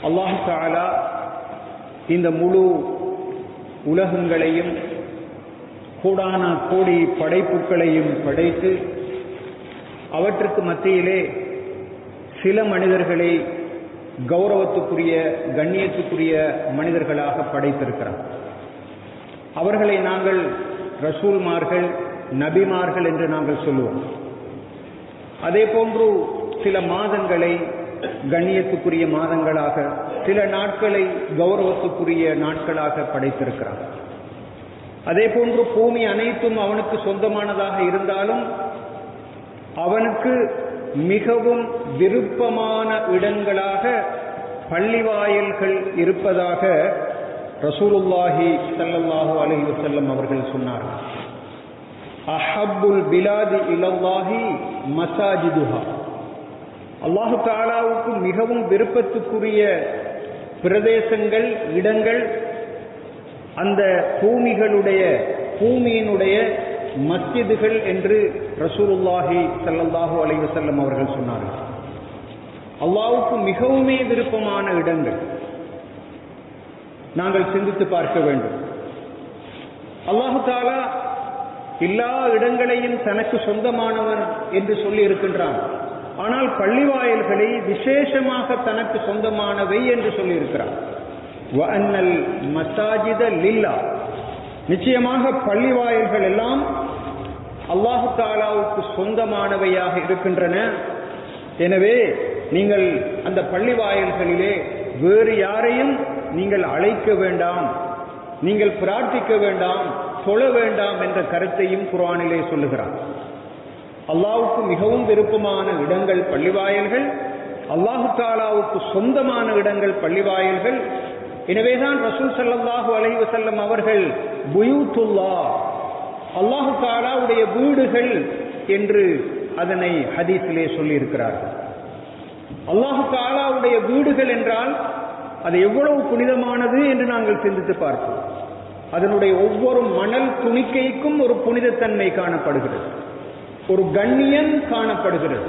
அல்லாஹ் தஆலா இந்த முழு உலகங்களையும் கோடான கோடி படைப்புகளையும் படைத்து அவற்றுக்கு மத்தியிலே சில மனிதர்களை கௌரவத்துக்குரிய கண்ணியத்துக்குரிய மனிதர்களாக படைத்திருக்கிறார். அவர்களை நாங்கள் ரசூல்மார்கள், நபிமார்கள் என்று நாங்கள் சொல்லுவோம். அதே போன்று சில மாதங்களை கண்ணியத்துக்குரிய மாதங்களாக, சில நாட்களை கௌரவத்துக்குரிய நாட்களாக படைத்திருக்கிறார். அதே போன்று பூமி அனைத்தும் அவனுக்கு சொந்தமானதாக இருந்தாலும் அவனுக்கு மிகவும் விருப்பமான இடங்களாக பள்ளிவாயல்கள் இருப்பதாக ரசூலுல்லாஹி ஸல்லல்லாஹு அலைஹி வஸல்லம் அவர்கள் சொன்னார்கள். அஹப்புல் பிலாதி இலல்லாஹி மசாஜிதுஹா. அல்லாஹு தஆலாவுக்கு மிகவும் விருப்பத்துக்குரிய பிரதேசங்கள், இடங்கள் அந்த பூமியினுடைய மஸ்ஜிதுகள் என்று ரசூலுல்லாஹி ஸல்லல்லாஹு அலைஹி வஸல்லம் அவர்கள் சொன்னார்கள். அல்லாஹ்வுக்கு மிகவுமே விருப்பமான இடங்கள். நாங்கள் சிந்தித்து பார்க்க வேண்டும். அல்லாஹு தஆலா எல்லா இடங்களையும் தனக்கு சொந்தமானவன் என்று சொல்லி இருக்கின்றான். ஆனால் பள்ளிவாயல்களை விசேஷமாக தனக்கு சொந்தமானவை என்று சொல்லி இருக்கிறான். வஅன்னல் மஸாஜித லில்லாஹ். நிச்சயமாக பள்ளிவாயல்கள் எல்லாம் அல்லாஹு தஆலாவுக்கு சொந்தமானவையாக இருக்கின்றன. எனவே நீங்கள் அந்த பள்ளிவாயல்களிலே வேறு யாரையும் நீங்கள் அழைக்க வேண்டாம், நீங்கள் பிரார்த்திக்க வேண்டாம், தொழ வேண்டாம் என்ற கருத்தையும் குர்ஆனிலே சொல்லுகிறார். அல்லாஹ்வுக்கு மிகவும் விருப்பமான இடங்கள் பள்ளிவாயல்கள், அல்லாஹு தஆலாவுக்கு சொந்தமான இடங்கள் பள்ளிவாயல்கள். எனவேதான் ரசூல் ஸல்லல்லாஹு அலைஹி வஸல்லம் அவர்கள் புயூத்துல்லாஹ், அல்லாஹு தஆலாவுடைய வீடுகள் என்று அதனை ஹதீஸிலே சொல்லி இருக்கிறார்கள். அல்லாஹு தஆலாவுடைய வீடுகள் என்றால் அது எவ்வளவு புனிதமானது என்று நாங்கள் சிந்தித்து பார்ப்போம். அதனுடைய ஒவ்வொரு மணல் துணிக்கைக்கும் ஒரு புனிதத்தன்மை காணப்படுகிறது, ஒரு கண்ணியம் காணப்படுகிறது.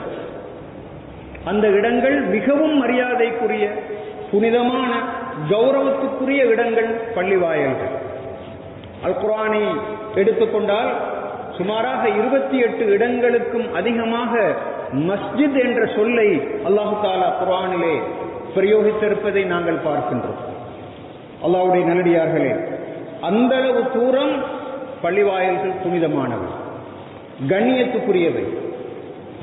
அந்த இடங்கள் மிகவும் மரியாதைக்குரிய, புனிதமான, கௌரவத்துக்குரிய இடங்கள் பள்ளிவாயல்கள். அல் குர்ஆனை எடுத்துக்கொண்டால் சுமாராக 28 இடங்களுக்கும் அதிகமாக மஸ்ஜித் என்ற சொல்லை அல்லாஹு தஆலா குர்ஆனிலே பிரயோகித்திருப்பதை நாங்கள் பார்க்கின்றோம். அல்லாஹ்வுடைய நல்லடியார்களே, அந்த அளவு தூரம் பள்ளிவாயல்கள் புனிதமானவை, கண்ணியத்துக்குரியவை.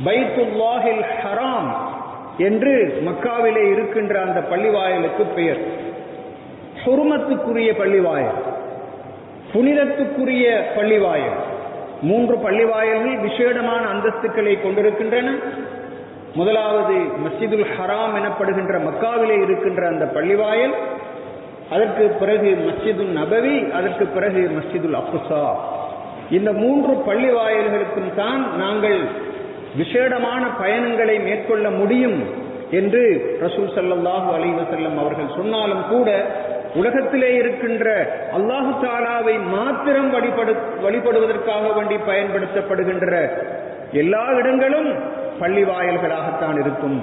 பைத்துல்லாஹில் ஹராம் என்று மக்காவிலே இருக்கின்ற அந்த பள்ளிவாயலுக்கு பெயர். ஹுர்மத்துக்குரிய பள்ளிவாயல், புனிதத்துக்குரிய பள்ளிவாயல். 3 பள்ளிவாயல்கள் விசேடமான அந்தஸ்துக்களை கொண்டிருக்கின்றன. முதலாவது மஸ்ஜிதுல் ஹராம் எனப்படுகின்ற மக்காவிலே இருக்கின்ற அந்த பள்ளிவாயல், அதற்கு பிறகு மஸ்ஜிதுல் நபவி, அதற்கு பிறகு மஸ்ஜிதுல் அக்ஸா. இந்த 3 பள்ளிவாயல்களுக்கும் தான் நாங்கள் விசேடமான பயணங்களை மேற்கொள்ள முடியும் என்று ரசூல் ஸல்லல்லாஹு அலைஹி வஸல்லம் அவர்கள் சொன்னாலும் கூட, உலகத்திலே இருக்கின்ற அல்லாஹு தஆலாவை மாத்திரம் வழிபடுவதற்காக வேண்டி பயன்படுத்தப்படுகின்ற எல்லா இடங்களும் பள்ளிவாயல்களாகத்தான் இருக்கும்.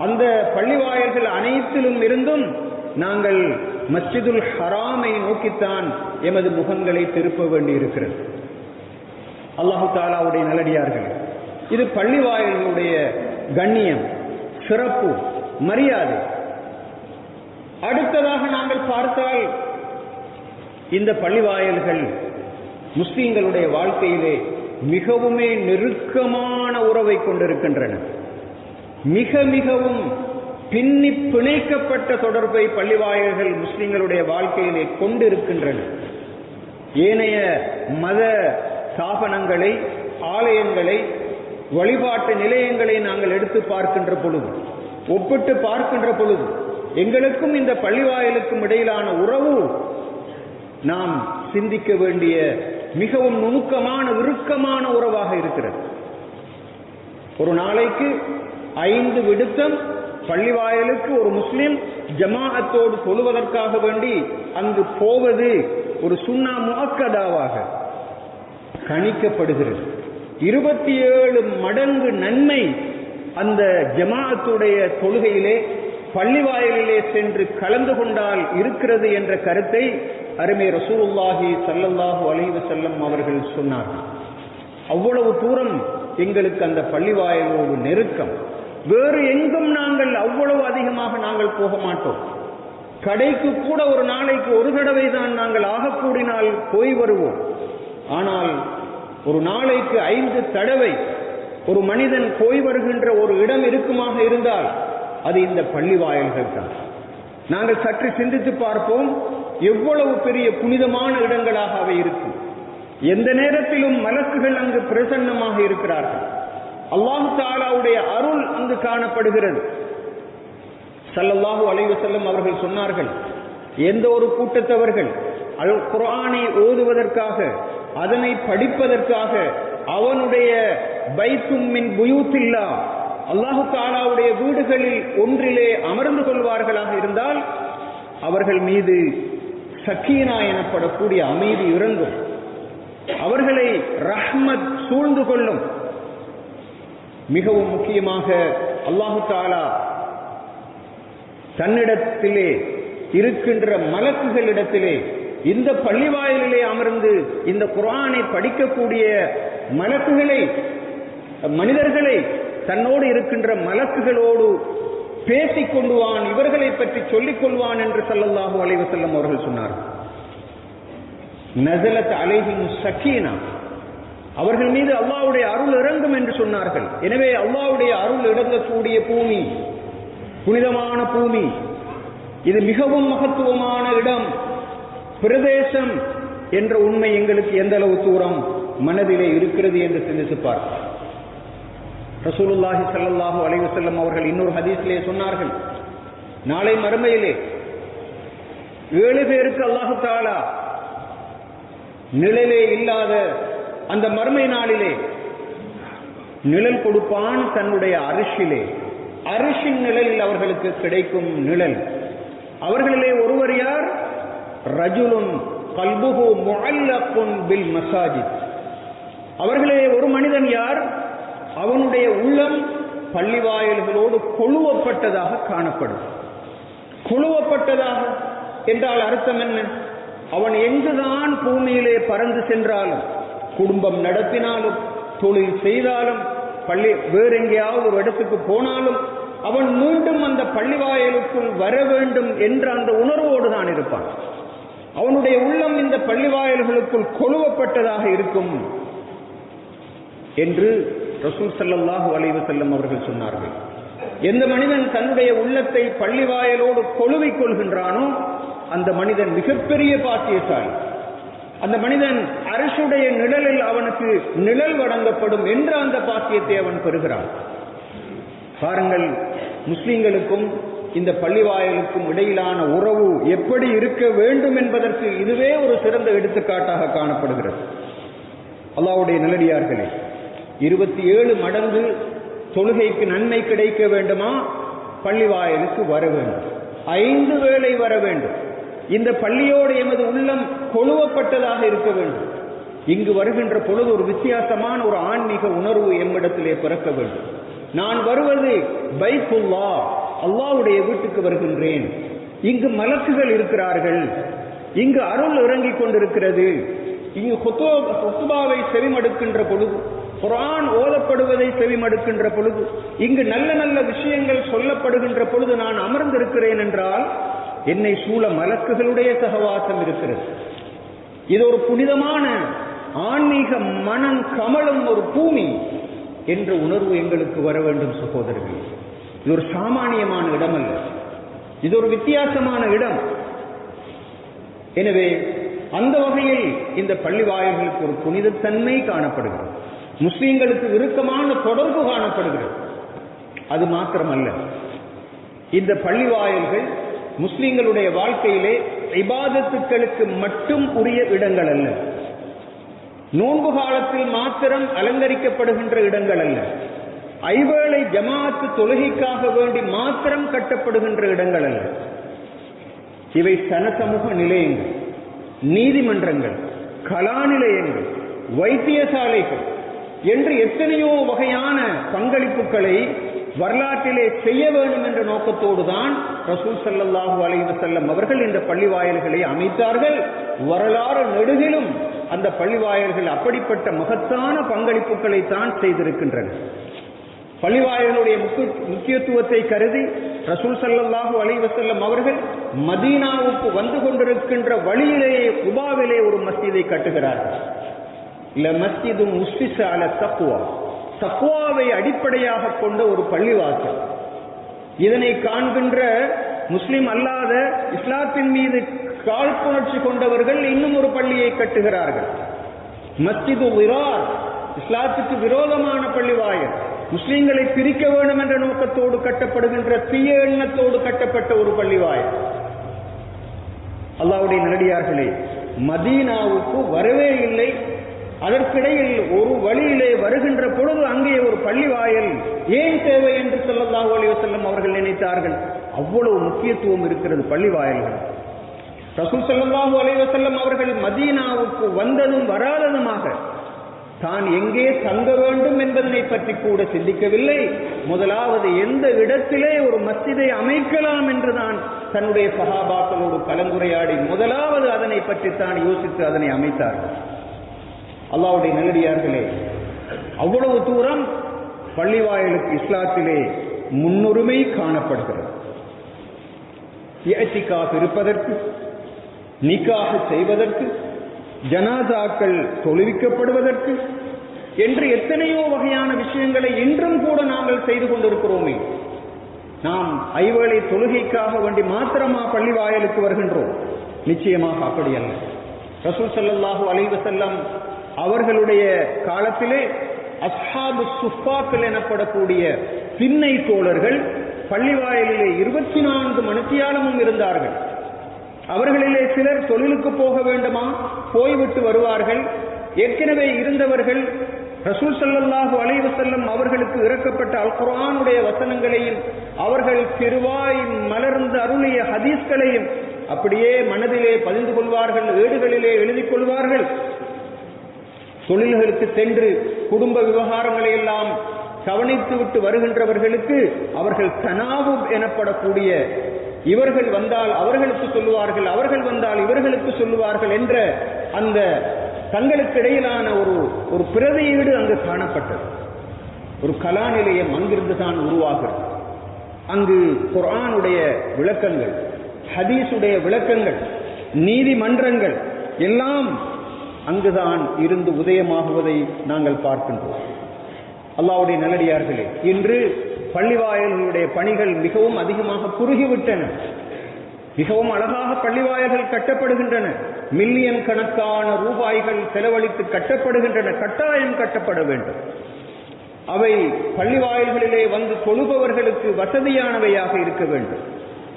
அந்த பள்ளிவாயல்கள் அனைத்திலும் இருந்தும் நாங்கள் மஸ்ஜிதுல் ஹராமை நோக்கித்தான் எமது முகங்களை திருப்ப வேண்டி இருக்கிறது. அல்லாஹு தஆலாவுடைய நல்லடியார்கள், இது பள்ளிவாயல்களுடைய கண்ணியம், சிறப்பு, மரியாதை. அடுத்ததாக நாங்கள் பார்த்தால், இந்த பள்ளிவாயல்கள் முஸ்லிம்களுடைய வாழ்க்கையிலே மிகவுமே நெருக்கமான உறவை கொண்டிருக்கின்றன. மிகவும் பின்னி பிணைக்கப்பட்ட தொடர்பை பள்ளிவாயல்கள் முஸ்லிம்களுடைய வாழ்க்கையிலே கொண்டிருக்கின்றன. ஏனைய மத ஸ்தாபனங்களை, ஆலயங்களை, வழிபாட்டு நிலையங்களை நாங்கள் எடுத்து பார்க்கின்ற பொழுது, ஒப்பிட்டு பார்க்கின்ற பொழுது, எங்களுக்கும் இந்த பள்ளிவாயலுக்கும் இடையிலான உறவு நாம் சிந்திக்க வேண்டிய மிகவும் நுணுக்கமான, இறுக்கமான உறவாக இருக்கிறது. ஒரு நாளைக்கு 5 விடுத்தம் பள்ளிவாயலுக்கு ஒரு முஸ்லிம் ஜமாஅத்தோடு தொழுவதற்காக வேண்டி அங்கு போவது ஒரு சுன்னா முஅக்கதாவாக கணிக்கப்படுகிறது. 27 மடங்கு நன்மை அந்த ஜமாஅத்துடைய தொழுகையிலே, பள்ளி வாயிலிலே சென்று கலந்து கொண்டால் இருக்கிறது என்ற கருத்தை அருமை ரசூலுல்லாஹி ஸல்லல்லாஹு அலைஹி வஸல்லம் அவர்கள் சொன்னார்கள். அவ்வளவு தூரம் எங்களுக்கு அந்த பள்ளி வாயிலோடு நெருக்கம். வேறு எங்கும் நாங்கள் அவ்வளவு அதிகமாக நாங்கள் போக மாட்டோம். கடைக்கு கூட ஒரு நாளைக்கு ஒரு தடவை தான் நாங்கள் ஆகக்கூடினால் போய் வருவோம். ஆனால் ஒரு நாளைக்கு 5 தடவை ஒரு மனிதன் போய் வருகின்ற ஒரு இடம் இருக்குமாக இருந்தால் அது இந்த பள்ளி வாயில்கள் தான். நாங்கள் சற்று சிந்தித்து பார்ப்போம், எவ்வளவு பெரிய புனிதமான இடங்களாக அவை இருக்கும். எந்த நேரத்திலும் மலக்குகள் அங்கு பிரசன்னமாக இருக்கிறார்கள். அல்லாஹ் தஆலாவுடைய அருள் அங்கு காணப்படுகிறது. ஸல்லல்லாஹு அலைஹி வஸல்லம் அவர்கள் சொன்னார்கள், எந்த ஒரு கூட்டத்தவர்கள் அல் குர்ஆனை ஓதுவதற்காக, அதனை படிப்பதற்காக அவனுடைய பைத்தும் மின் புயூத்தில்லாஹ், அல்லாஹ் தஆலாவுடைய வீடுகளில் ஒன்றிலே அமர்ந்து கொள்வார்களாக இருந்தால் அவர்கள் மீது சக்கீனா எனப்படக்கூடிய அமைதி இறங்கும். அவர்களை ரஹ்மத் சூழ்ந்து கொள்ளும். மிகவும் முக்கியமாக அல்லாஹ் தஆலா தன்னிடத்திலே இருக்கின்ற மலக்குகளிடத்திலே இந்த பள்ளிவாயிலே அமர்ந்து இந்த குர்ஆனை படிக்கக்கூடிய மலக்குகளை, மனிதர்களை தன்னோடு இருக்கின்ற மலக்குகளோடு பேசிக் கொள்வான், இவர்களை பற்றி சொல்லிக் கொள்வான் என்று ஸல்லல்லாஹு அலைஹி வஸல்லம் அவர்கள் சொன்னார்கள். நஸலத் அலைஹிம் ஸக்கீனா, அவர்கள் மீது அல்லாஹ்வுடைய அருள் இறங்கும் என்று சொன்னார்கள். எனவே அல்லாஹ்வுடைய அருள் இறங்கக்கூடிய பூமி, புனிதமான பூமி, இது மிகவும் மகத்துவமான இடம், பிரதேசம் என்ற உண்மை எங்களுக்கு எந்த அளவு தூரம் மனதிலே இருக்கிறது என்று சிந்திப்பார். ரசூலுல்லாஹி ஸல்லல்லாஹு அலைஹி வஸல்லம் அவர்கள் இன்னொரு ஹதீஸிலே சொன்னார்கள், நாளை மறுமையிலே 7 பேருக்கு அல்லாஹ் தஆலா நிழலே இல்லாத அந்த மறுமை நாளிலே நிழல் கொடுப்பான் தன்னுடைய அரிசிலே. அரிசின் நிழலில் அவர்களுக்கு கிடைக்கும் நிழல். அவர்களிலே ஒருவர் யார்? ரஜுலுன் கல்புஹு முஅல்லகுன் பில் மசாஜித். அவர்களே ஒரு மனிதன் யார்? அவனுடைய உள்ளம் பள்ளிவாயல்களோடு கொழுவப்பட்டதாக காணப்படும். கொழுவப்பட்டதாக என்றால் அர்த்தம் என்ன? அவன் எங்குதான் பூமியிலே பறந்து சென்றாலும், குடும்பம் நடத்தினாலும், தொழில் செய்தாலும், வேறு எங்கேயாவது ஒரு இடத்துக்கு போனாலும் அவன் மீண்டும் அந்த பள்ளிவாயலுக்குள் வர வேண்டும் என்ற அந்த உணர்வோடு தான் இருப்பான். அவனுடைய உள்ளம் இந்த பள்ளிவாயல்களுக்குள் கொழுவப்பட்டதாக இருக்கும் என்று ரசூல் ஸல்லல்லாஹு அலைஹி வஸல்லம் அவர்கள் சொன்னார்கள். எந்த மனிதன் தன்னுடைய உள்ளத்தை பள்ளிவாயலோடு கொழுவிக் கொள்கின்றானோ அந்த மனிதன் மிகப்பெரிய பாக்கியசாலி. அந்த மனிதன் அரசுடைய நிழலில் அவனுக்கு நிழல் வழங்கப்படும் என்ற அந்த பாக்கியத்தை அவன் பெறுகிறான். பாருங்கள், முஸ்லிம்களுக்கும் இந்த பள்ளிவாயலுக்கும் இடையிலான உறவு எப்படி இருக்க வேண்டும் என்பதற்கு இதுவே ஒரு சிறந்த எடுத்துக்காட்டாக காணப்படுகிறது. அல்லாஹ்வுடைய நல்லடியார்களே, 27 மடங்கு தொழுகைக்கு நன்மை கிடைக்க வேண்டுமா? பள்ளிவாயலுக்கு வர வேண்டும், 5 வேளை வர வேண்டும். இந்த பள்ளியோடு எமது உள்ளம் கொழுவப்பட்டதாக இருக்க வேண்டும். இங்கு வருகின்ற பொழுது ஒரு வித்தியாசமான ஒரு ஆன்மீக உணர்வு எம்மிடத்திலே பிறக்க வேண்டும். நான் வருவது பைத்துல்லாஹ், அல்லாஹ்வுடைய வீட்டுக்கு வருகின்றேன். இங்கு மலக்குகள் இருக்கிறார்கள், இங்கு அருள் இறங்கிக் கொண்டிருக்கிறது, இங்கு குத்பாவை செவிமடுக்கின்ற பொழுது, குர்ஆன் ஓதப்படுவதை செவிமடுக்கின்ற பொழுது, இங்கு நல்ல நல்ல விஷயங்கள் சொல்லப்படுகின்ற பொழுது நான் அமர்ந்திருக்கிறேன் என்றால் என்னை சூழ மலக்குகளுடைய சகவாசம் இருக்கிறது. இது ஒரு புனிதமான ஆன்மீக மனம் கமலும் ஒரு பூமி என்ற உணர்வு எங்களுக்கு வர வேண்டும் சகோதரர்கள். இது ஒரு சாமானியமான இடம் அல்ல, இது ஒரு வித்தியாசமான இடம். எனவே அந்த வகையில் இந்த பள்ளி வாயில்களுக்கு ஒரு புனிதத்தன்மை காணப்படுகிறது, முஸ்லிம்களுக்கு இறுக்கமான தொடர்பு காணப்படுகிறது. அது மாத்திரமல்ல, இந்த பள்ளி வாயில்கள் முஸ்லிம்களுடைய வாழ்க்கையிலே இபாதத்துக்களுக்கு மட்டும் உரிய இடங்கள் அல்ல, நோன்பு காலத்தில் மாத்திரம் அலங்கரிக்கப்படுகின்ற இடங்கள் அல்ல, ஐவேளை ஜமாஅத்து தொழுகைக்காக வேண்டி மாத்திரம் கட்டப்படுகின்ற இடங்கள் அல்ல. இவை சனசமூக நிலையங்கள், நீதிமன்றங்கள், கலா நிலையங்கள், வைத்தியசாலைகள் என்று எத்தனையோ வகையான பங்களிப்புகளை வரலாற்றிலே செய்ய வேண்டும் என்ற நோக்கத்தோடு தான் ரசூல் ஸல்லல்லாஹு அலைஹி வஸல்லம் அவர்கள் இந்த பள்ளிவாயல்களை அமைத்தார்கள். வரலாறு நெடுகிலும் அந்த பள்ளிவாயல்கள் அப்படிப்பட்ட மகத்தான பங்களிப்புகளை தான் செய்திருக்கின்றன. பள்ளிவாயல்களுடைய முக்கியத்துவத்தை கருதி ரசூல் ஸல்லல்லாஹு அலைஹி வஸல்லம் அவர்கள் மதீனாவுக்கு வந்து கொண்டிருக்கின்ற வழியிலேயே குபாவிலே ஒரு மஸ்ஜிதை கட்டுகிறார்கள். லமஸ்ஜிதுன் உஸ்ஸிஸ அலா தக்வா, தக்வாவை அடிப்படையாக கொண்ட ஒரு பள்ளிவாசல். இதனை காண்கின்ற முஸ்லிம் அல்லாத இஸ்லாத்தின் மீது காழ்ப்புணர்ச்சி கொண்டவர்கள் இன்னும் ஒரு பள்ளியை கட்டுகிறார்கள். மஸ்ஜிது விரார், இஸ்லாத்துக்கு விரோதமான பள்ளிவாயல், முஸ்லிம்களை பிரிக்க வேண்டும் என்ற நோக்கத்தோடு கட்டப்படுகின்ற தீய எண்ணத்தோடு கட்டப்பட்ட ஒரு பள்ளிவாயல். அல்லாஹ்வுடைய நல்லடியார்களே, மதீனாவுக்கு வரவே இல்லை. அதற்கிடையில் ஒரு வழியிலே வருகின்ற பொழுது அங்கே ஒரு பள்ளிவாயல் ஏன் தேவை என்று ஸல்லல்லாஹு அலைஹி வஸல்லம் அவர்கள் நினைத்தார்கள். அவ்வளவு முக்கியத்துவம் இருக்கிறது பள்ளிவாயல்கள். ரசூல் ஸல்லல்லாஹு அலைஹி வஸல்லம் அவர்கள் மதீனாவுக்கு வந்ததும் வராததுமாக தான் எங்கே தங்க வேண்டும் என்பதனை பற்றி கூட சிந்திக்கவில்லை. முதலாவது எந்த இடத்திலே ஒரு மஸ்ஜிதை அமைக்கலாம் என்றுதான் தன்னுடைய சஹாபாக்களோடு கலந்துரையாடி முதலாவது அதனை பற்றி தான் யோசித்து அதனை அமைத்தார்கள். அல்லாஹ்வுடைய நல்லடியார்களே, அவ்வளவு தூரம் பள்ளிவாயலுக்கு இஸ்லாத்திலே முன்னுரிமை காணப்படுகிறது. இஅ்திகாஃப் இருப்பதற்கு, நிக்காஹ் செய்வதற்கு, ஜனாசாக்கள் தொழுவிக்கப்படுவதற்கு என்று எத்தனையோ வகையான விஷயங்களை இன்றும் கூட நாங்கள் செய்து கொண்டிருக்கிறோமே. நாம் ஐவேளை தொழுகைக்காக வேண்டி மாத்திரமா பள்ளிவாயலுக்கு வருகின்றோம்? நிச்சயமாக அப்படி அல்ல. ரசூல் ஸல்லல்லாஹு அலைஹி வஸல்லம் அவர்களுடைய காலத்திலே அஸ்ஹாபு சுஃபாக்கள் எனப்படக்கூடிய பின்னை தோழர்கள் பள்ளிவாயலிலே 24 மணித்தியாலமும் இருந்தார்கள். அவர்களிலே சிலர் தொழிலுக்கு போக வேண்டுமா, போய்விட்டு வருவார்கள். ஏற்கனவே இருந்தவர்கள் ரசூல் ஸல்லல்லாஹு அலைஹி வஸல்லம் அவர்களுக்கு இறக்கப்பட்ட அல் குர்ஆனுடைய வசனங்களையும் அவர்கள் திருவாய் மலர்ந்து அருளிய ஹதீஸ்களையும் அப்படியே மனதிலே பதிந்து கொள்வார்கள், ஏடுகளிலே எழுதிக் கொள்வார்கள். தொழில்களுக்கு சென்று குடும்ப விவகாரங்களை எல்லாம் கவனித்து விட்டு வருகின்றவர்களுக்கு அவர்கள் தனாவுப் எனப்படக்கூடிய இவர்கள் வந்தால் அவர்களுக்கு சொல்லுவார்கள், அவர்கள் வந்தால் இவர்களுக்கு சொல்லுவார்கள் என்ற அந்த தங்களுக்கு இடையிலான ஒரு பிரதியீடு அங்கு காணப்பட்டது. ஒரு கலா நிலையம் அங்கிருந்து தான் உருவாகிறது. அங்கு குர்ஆனுடைய விளக்கங்கள், ஹதீஸுடைய விளக்கங்கள், நீதிமன்றங்கள் எல்லாம் அங்குதான் இருந்து உதயமாகுவதை நாங்கள் பார்க்கின்றோம். அல்லாஹ்வுடைய நல்லடியார்களே, இன்று பள்ளிவாயல்களுடைய பணிகள் மிகவும் அதிகமாக குறுகிவிட்டன. மிகவும் அழகாக பள்ளிவாயல்கள் கட்டப்படுகின்றன. மில்லியன் கணக்கான ரூபாய்கள் செலவழித்து கட்டப்படுகின்றன. கட்டாயம் கட்டப்பட வேண்டும். அவை பள்ளிவாயல்களிலே வந்து தொழுபவர்களுக்கு வசதியானவையாக இருக்க வேண்டும்.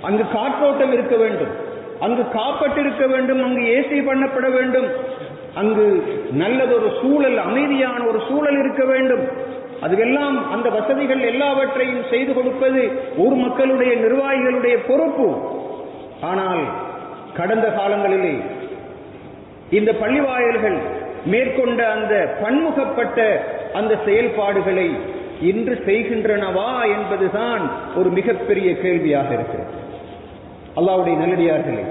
அங்கு காற்றோட்டம் இருக்க வேண்டும், அங்கு காப்பட்டிருக்க வேண்டும், அங்கு ஏசி பண்ணப்பட வேண்டும், அங்கு நல்லதொரு சூழல், அமைதியான ஒரு சூழல் இருக்க வேண்டும். அதுவெல்லாம் அந்த வசதிகள் எல்லாவற்றையும் செய்து கொடுப்பது ஊர் மக்களுடைய நிர்வாகிகளுடைய பொறுப்பு. ஆனால் கடந்த காலங்களிலே இந்த பள்ளிவாயல்கள் மேற்கொண்ட அந்த பன்முகப்பட்ட அந்த செயல்பாடுகளை இன்று செய்கின்றனவா என்பதுதான் ஒரு மிகப்பெரிய கேள்வியாக இருக்கிறது. அல்லாஹ்வுடைய நல்லடியார்களே,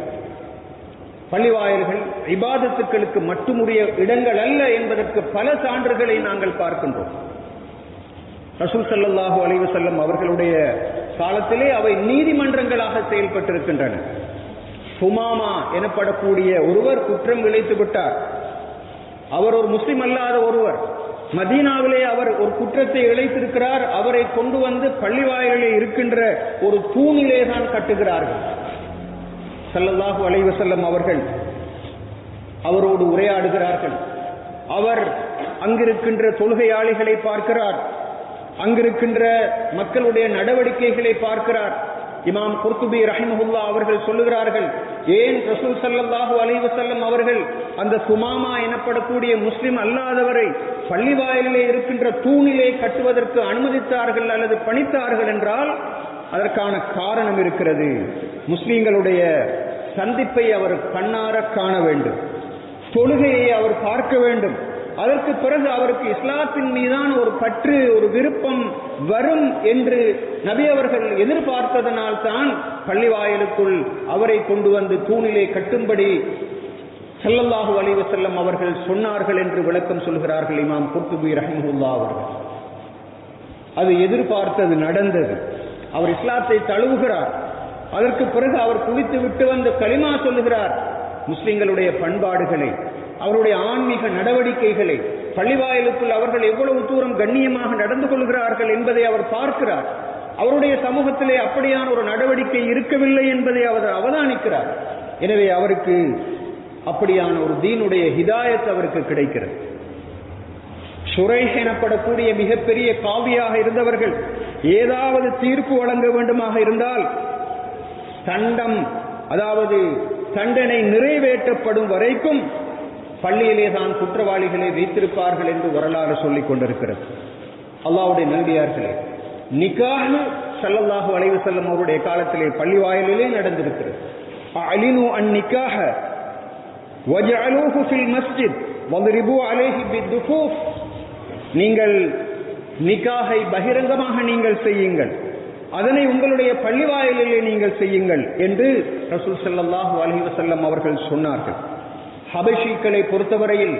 பள்ளிவாயல்கள் இபாதத்துக்களுக்கு மட்டுமுடைய இடங்கள் அல்ல என்பதற்கு பல சான்றுகளை நாங்கள் பார்க்கின்றோம். ரசூல் ஸல்லல்லாஹு அலைஹி வஸல்லம் அவர்களுடைய காலத்திலே அவை நீதிமன்றங்களாக செயல்பட்டிருக்கின்றன. சுமாமா எனப்படக்கூடிய ஒருவர் குற்றம் இழைத்து விட்டார். அவர் ஒரு முஸ்லிம் அல்லாத ஒருவர். மதீனாவிலே அவர் ஒரு குற்றத்தை இழைத்திருக்கிறார். அவரை கொண்டு வந்து பள்ளிவாயிலே இருக்கின்ற ஒரு தூணிலே தான் கட்டுகிறார்கள். ஸல்லல்லாஹு அலைஹி வஸல்லம் அவர்கள் அவரோடு உரையாடுகிறார்கள். அவர் அங்கிருக்கின்ற தொழுகையாளிகளை பார்க்கிறார், அங்கிருக்கின்ற மக்களுடைய நடவடிக்கைகளை பார்க்கிறார். இமாம் குர்துபி ரஹிமஹுல்லாஹ் அவர்கள் சொல்லுகிறார்கள், ஏன் ரசூல் ஸல்லல்லாஹு அலைஹி வஸல்லம் அவர்கள் அந்த சுமாமா எனப்படக்கூடிய முஸ்லிம் அல்லாதவரை பள்ளிவாயிலே இருக்கின்ற தூணிலே கட்டுவதற்கு அனுமதித்தார்கள் அல்லது பணித்தார்கள் என்றால் அதற்கான காரணம் இருக்கிறது. முஸ்லிம்களுடைய சந்திப்பை அவர் கண்ணார காண வேண்டும், தொழுகையை அவர் பார்க்க வேண்டும், அதற்கு பிறகு அவருக்கு இஸ்லாத்தின் மீதான ஒரு பற்று, ஒரு விருப்பம் வரும் என்று நபி அவர்கள் எதிர்பார்த்ததனால் தான் பள்ளிவாயலுக்குள் அவரை கொண்டு வந்து தூணிலே கட்டும்படி ஸல்லல்லாஹு அலைஹி வஸல்லம் அவர்கள் சொன்னார்கள் என்று விளக்கம் சொல்கிறார்கள் இமாம் குர்துபி ரஹிமஹுல்லாஹ் அவர்கள். அது எதிர்பார்த்தது நடந்தது. அவர் இஸ்லாத்தை தழுவுகிறார். அதற்கு பிறகு அவர் குளித்து விட்டு வந்து கலிமா சொல்லுகிறார். முஸ்லிம்களுடைய பண்பாடுகளை, அவருடைய ஆன்மீக நடவடிக்கைகளை, பள்ளிவாயலுக்குள் அவர்கள் எவ்வளவு தூரம் கண்ணியமாக நடந்து கொள்கிறார்கள் என்பதை அவர் பார்க்கிறார். அவருடைய சமூகத்திலே அப்படியான ஒரு நடவடிக்கை இருக்கவில்லை என்பதை அவர் அவதானிக்கிறார். எனவே அவருக்கு அப்படியான ஒரு தீனுடைய ஹிதாயத் அவருக்கு கிடைக்கிறது. ஷுரைஹ் எனப்படக்கூடிய மிகப்பெரிய காவியாக இருந்தவர்கள் ஏதாவது தீர்ப்பு வழங்க வேண்டுமாக இருந்தால் தண்டம், அதாவது தண்டனை நிறைவேற்றப்படும் வரைக்கும் பள்ளியிலே தான் குற்றவாளிகளை வைத்திருப்பார்கள் என்று வரலாறு சொல்லிக் கொண்டிருக்கிறது. அல்லாஹ்வுடைய நல்லடியார்களே, நிக்காஹ் ஸல்லல்லாஹு அலைஹி வஸல்லம் அவருடைய காலத்திலே பள்ளி வாயிலிலே நடந்திருக்கிறது. அலினு அன் நிக்காஹ வஜஅலூஹு ஃபில் மஸ்ஜித் வضربوا عليه بالدفوف. நீங்கள் நிக்காஹை பகிரங்கமாக நீங்கள் செய்யுங்கள், அதனை உங்களுடைய பள்ளிவாயலிலே நீங்கள் செய்யுங்கள் என்று ரசூல் ஸல்லல்லாஹு அலைஹி வஸல்லம் அவர்கள் சொன்னார்கள். ஹபஷீக்களை பொறுத்தவரையில்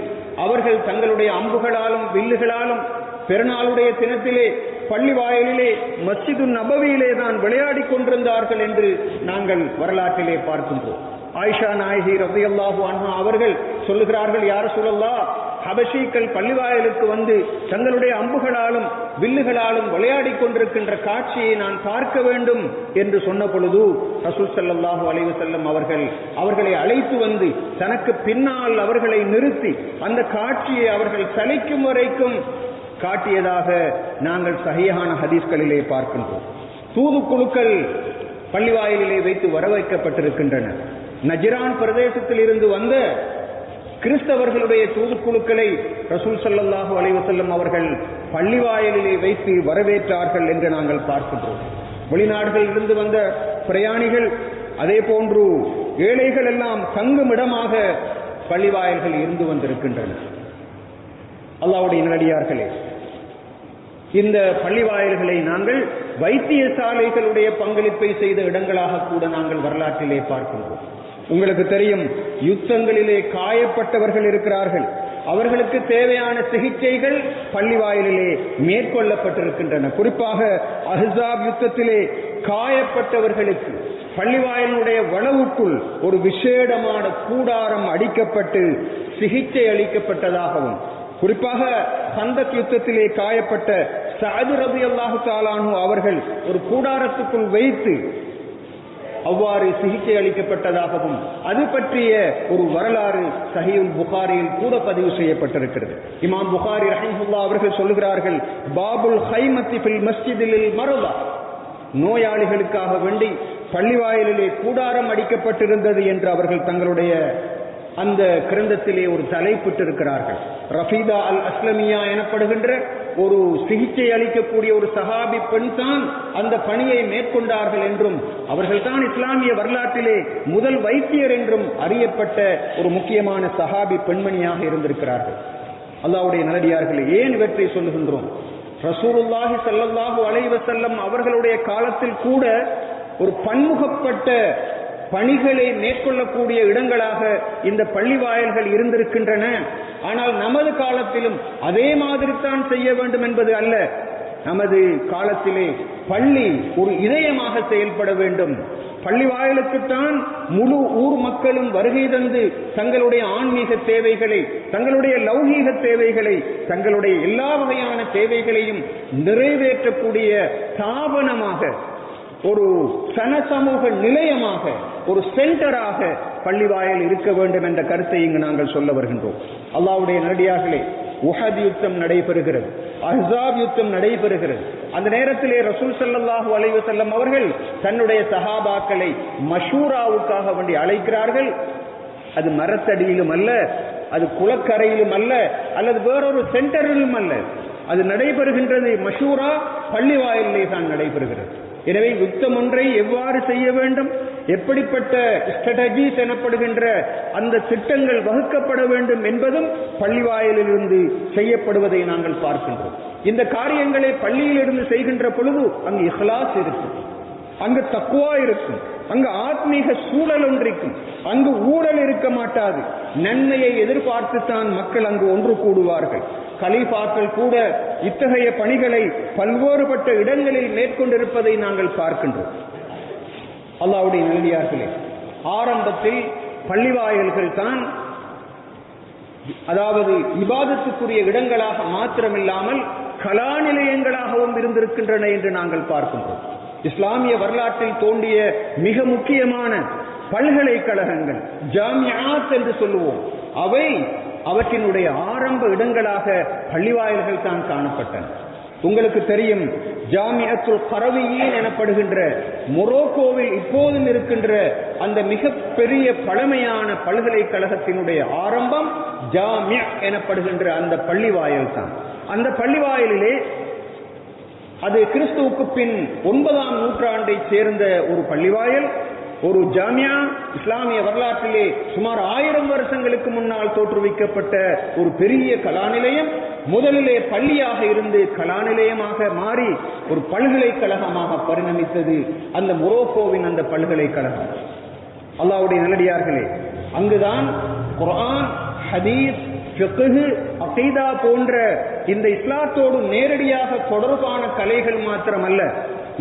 அவர்கள் தங்களுடைய அம்புகளாலும் வில்லுகளாலும் பெருநாளுடைய தினத்திலே பள்ளிவாயலிலே மஸ்ஜிது நபவியிலே தான் விளையாடி கொண்டிருந்தார்கள் என்று நாங்கள் வரலாற்றிலே பார்க்கின்றோம். ஆயிஷா நாயகி ரலியல்லாஹு அன்ஹா அவர்கள் சொல்லுகிறார்கள், யா ரசூலல்லாஹ், ஹபஷீக்கள் பள்ளிவாயலுக்கு வந்து தங்களுடைய அம்புகளாலும் வில்லுகளாலும் விளையாடி கொண்டிருக்கின்ற காட்சியை நான் பார்க்க வேண்டும் என்று சொன்ன பொழுது ரசூல் ஸல்லல்லாஹு அலைஹி வஸல்லம் அவர்களை அழைத்து வந்து தனக்கு பின்னால் அவர்களை நிறுத்தி அந்த காட்சியை அவர்கள் சலிக்கும் வரைக்கும் காட்டியதாக நாங்கள் சஹீஹான ஹதீஸ்களிலே பார்க்கின்றோம். தூதுக்குழுக்கள் பள்ளிவாயிலே வைத்து வரவைக்கப்பட்டிருக்கின்றன. நஜ்ரான் பிரதேசத்தில் இருந்து வந்த கிறிஸ்தவர்களுடைய தூதுக்குழுக்களை ரசூல் ஸல்லல்லாஹு அலைஹி வஸல்லம் அவர்கள் பள்ளிவாயலிலே வைத்து வரவேற்றார்கள் என்று நாங்கள் பார்க்கின்றோம். வெளிநாடுகளில் இருந்து வந்த பிரயாணிகள், அதே போன்று ஏழைகள் எல்லாம் தங்குமிடமாக பள்ளிவாயல்கள் இருந்து வந்திருக்கின்றன. அல்லாஹ்வுடைய நல்லடியார்களே, இந்த பள்ளிவாயல்களை நாங்கள் வைத்தியசாலைகளுடைய பங்களிப்பை செய்த இடங்களாக கூட நாங்கள் வரலாற்றிலே பார்க்கின்றோம். உங்களுக்கு தெரியும், யுத்தங்களிலே காயப்பட்டவர்கள் இருக்கிறார்கள். அவர்களுக்கு தேவையான சிகிச்சைகள் பள்ளிவாயிலே மேற்கொள்ளப்பட்டிருக்கின்றன. குறிப்பாக அஹ்ஸாப் யுத்தத்திலே காயப்பட்டவர்களுக்கு பள்ளிவாயிலுடைய வளவுக்குள் ஒரு விசேடமான கூடாரம் அடிக்கப்பட்டு சிகிச்சை அளிக்கப்பட்டதாகவும், குறிப்பாக கந்தக் யுத்தத்திலே காயப்பட்ட சஅத் ரலியல்லாஹு தஆலா அன்ஹு அவர்கள் ஒரு கூடாரத்துக்குள் வைத்து அவ்வாறு சிகிச்சை அளிக்கப்பட்டதாகவும் அது பற்றிய ஒரு வரலாறு சஹீஹுல் புகாரியில் கூட பதிவு செய்யப்பட்டிருக்கிறது. இமாம் புகாரி ரஹிமஹுல்லாஹ் அவர்கள் சொல்லுகிறார்கள், பாபுல் ஹைமத்தி ஃபில் மஸ்ஜிதில் மர்தா, நோயாளிகளுக்காக வேண்டி பள்ளிவாயிலே கூடாரம் அடிக்கப்பட்டிருந்தது என்று அவர்கள் தங்களுடைய அந்த கிரந்தத்திலே ஒரு தலைப்பிட்டிருக்கிறார்கள். ரஃபீதா அல் அஸ்லமியா எனப்படுகின்ற ஒரு சிகிச்சை அளிக்கக்கூடிய ஒரு சஹாபி பெண் தான் அந்த பணியை மேற்கொண்டார்கள் என்றும், அவர்கள் தான் இஸ்லாமிய வரலாற்றிலே முதல் வைத்தியர் என்றும் அறியப்பட்ட ஒரு முக்கியமான சஹாபி பெண்மணியாக இருந்திருக்கிறார்கள். அல்லாஹ்வுடைய நல்லடியார்களே, ஏன் இவற்றை சொல்லுகின்றோம்? ரசூலுல்லாஹி ஸல்லல்லாஹு அலைஹி வஸல்லம் அவர்களுடைய காலத்தில் கூட ஒரு பன்முகப்பட்ட பணிகளை மேற்கொள்ளக்கூடிய இடங்களாக இந்த பள்ளி வாயல்கள் இருந்திருக்கின்றன. ஆனால் நமது காலத்திலும் அதே மாதிரி தான் செய்ய வேண்டும் என்பது அல்ல. நமது காலத்திலே பள்ளி ஒரு இதயமாக செயல்பட வேண்டும். பள்ளி வாயிலுக்குத்தான் முழு ஊர் மக்களும் வருகை தந்து தங்களுடைய ஆன்மீக தேவைகளை, தங்களுடைய லௌகீக தேவைகளை, தங்களுடைய எல்லா வகையான தேவைகளையும் நிறைவேற்றக்கூடிய ஸ்தாபனமாக, ஒரு சனசமூக நிலையமாக, ஒரு சென்டராக பள்ளிவாயல் இருக்க வேண்டும் என்ற கருத்தை இங்கு நாங்கள் சொல்ல வருகின்றோம். அல்லாஹ்வுடைய நல்லடியார்களே, உஹத் யுத்தம் நடைபெறுகிறது, அஹ்ஸாப் யுத்தம் நடைபெறுகிறது. அந்த நேரத்திலே ரசூல் ஸல்லல்லாஹு அலைஹி வஸல்லம் அவர்கள் தன்னுடைய சஹாபாக்களை மஷூராவுக்காக வேண்டி அழைக்கிறார்கள். அது மரத்தடியிலும் அல்ல, அது குளக்கரையிலும் அல்ல, அல்லது வேறொரு சென்டரிலும் அல்ல. அது நடைபெறுகின்றது மஷூரா பள்ளிவாயிலே தான் நடைபெறுகிறது. எனவே யுத்தம் ஒன்றை எவ்வாறு செய்ய வேண்டும், எப்படிப்பட்ட ஸ்ட்ராட்டஜிஸ் எனப்படுகின்ற அந்த திட்டங்கள் வகுக்கப்பட வேண்டும் என்பதும் பள்ளிவாயிலிருந்து செய்யப்படுவதை நாங்கள் பார்க்கின்றோம். இந்த காரியங்களை பள்ளியிலிருந்து செய்கின்ற பொழுது அங்கு இஹ்லாஸ் இருக்கும், அங்கு தக்வா இருக்கும், அங்கு ஆத்மீக சூழல் ஒன்றிருக்கும், அங்கு ஊழல் இருக்க மாட்டாது. நன்மையை எதிர்பார்த்துத்தான் மக்கள் அங்கு ஒன்று கூடுவார்கள். கலீஃபாக்கள் கூட இத்தகைய பணிகளை பல்வேறுபட்ட இடங்களில் மேற்கொண்டிருப்பதை நாங்கள் பார்க்கின்றோம். அல்லாஹ்வுடைய நல்லடியார்களே, ஆரம்பத்தில் பள்ளிவாயல்கள் தான் அதாவது இபாதத்துக்குரிய இடங்களாக மாத்திரமில்லாமல் கலா நிலையங்களாகவும் இருந்திருக்கின்றன என்று நாங்கள் பார்க்கின்றோம். இஸ்லாமிய வரலாற்றில் தோன்றிய மிக முக்கியமான பல்கலைக்கழகங்கள், ஜாமியாத் என்று சொல்லுவோம், அவற்றினுடைய ஆரம்ப இடங்களாக பள்ளிவாயல்கள் தான் காணப்பட்டன. உங்களுக்கு தெரியும், ஜாமிஅத்துல் கரவியீன் எனப்படுகின்ற மொரோக்கோவில் இப்போதும் இருக்கின்ற அந்த மிக பெரிய பழமையான பல்கலைக்கழகத்தினுடைய ஆரம்பம் ஜாமியா எனப்படுகின்ற அந்த பள்ளிவாயல் தான். அந்த பள்ளிவாயலிலே அது கிறிஸ்துவுக்கு பின் 9ஆம் நூற்றாண்டை சேர்ந்த ஒரு பள்ளிவாயல், ஒரு ஜாமியா. இஸ்லாமிய வரலாற்றிலே சுமார் 1000 வருஷங்களுக்கு முன்னால் தோற்றுவிக்கப்பட்ட ஒரு பெரிய கலா நிலையம் முதலிலே பள்ளியாக இருந்து கலா நிலையமாக மாறி ஒரு பல்கலைக்கழகமாக பரிணமித்தது அந்த மொரோக்கோவின் அந்த பல்கலைக்கழகம். அல்லாஹ்வுடைய நல்லடியார்களே, அங்குதான் குர்ஆன், ஹதீஸ், ஃபிக்ஹ், அகீதா போன்ற இந்த இஸ்லாத்தோடு நேரடியாக தொடர்பான கலைகள் மாத்திரமல்ல,